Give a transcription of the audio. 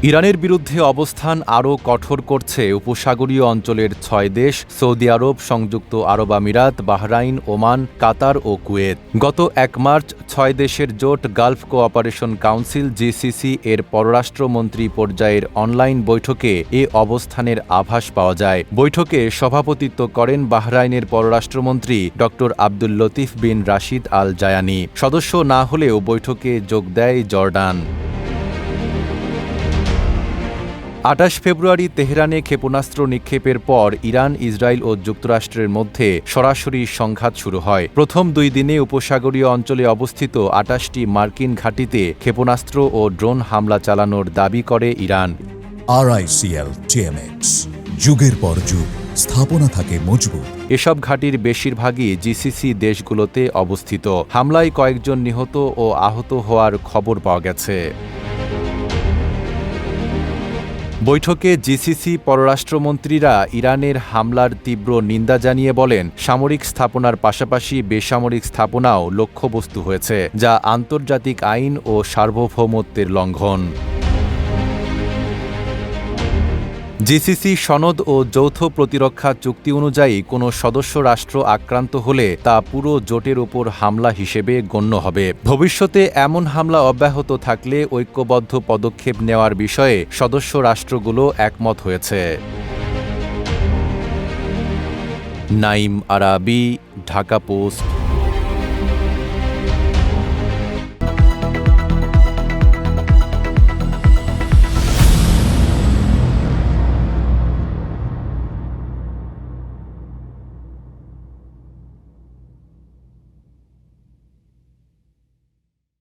ইরানের বিরুদ্ধে অবস্থান আরও কঠোর করছে উপসাগরীয় অঞ্চলের ৬ দেশ সৌদি আরব, সংযুক্ত আরব আমিরাত, বাহরাইন, ওমান, কাতার ও কুয়েত। গত ১ মার্চ ৬ দেশের জোট গালফ কোঅপারেশন কাউন্সিল জিসিসি এর পররাষ্ট্রমন্ত্রী পর্যায়ের অনলাইন বৈঠকে এ অবস্থানের আভাস পাওয়া যায়। বৈঠকে সভাপতিত্ব করেন বাহরাইনের পররাষ্ট্রমন্ত্রী ড আব্দুল লতিফ বিন রাশিদ আল জায়ানি। সদস্য না হলেও বৈঠকে যোগ দেয় জর্ডান। ২৮ ফেব্রুয়ারি তেহরানে ক্ষেপণাস্ত্র নিক্ষেপের পর ইরান, ইসরায়েল ও যুক্তরাষ্ট্রের মধ্যে সরাসরি সংঘাত শুরু হয়। প্রথম ২ দিনে উপসাগরীয় অঞ্চলে অবস্থিত ২৮টি মার্কিন ঘাঁটিতে ক্ষেপণাস্ত্র ও ড্রোন হামলা চালানোর দাবি করে ইরান। RICL TMX, যুগের পর যুগ স্থাপনা থাকে মজবুত। এসব ঘাঁটির বেশিরভাগই জিসিসি দেশগুলোতে অবস্থিত। হামলায় কয়েকজন নিহত ও আহত হওয়ার খবর পাওয়া গেছে। বৈঠকে জিসিসি পররাষ্ট্রমন্ত্রীরা ইরানের হামলার তীব্র নিন্দা জানিয়ে বলেন, সামরিক স্থাপনার পাশাপাশি বেসামরিক স্থাপনাও লক্ষ্যবস্তু হয়েছে, যা আন্তর্জাতিক আইন ও সার্বভৌমত্বের লঙ্ঘন। জিসিসি সনদ ও যৌথ প্রতিরক্ষা চুক্তি অনুযায়ী কোনো সদস্য রাষ্ট্র আক্রান্ত হলে তা পুরো জোটের ওপর হামলা হিসেবে গণ্য হবে। ভবিষ্যতে এমন হামলা অব্যাহত থাকলে ঐক্যবদ্ধ পদক্ষেপ নেওয়ার বিষয়ে সদস্য রাষ্ট্রগুলো একমত হয়েছে। নাঈম আরাবী, ঢাকা পোস্ট।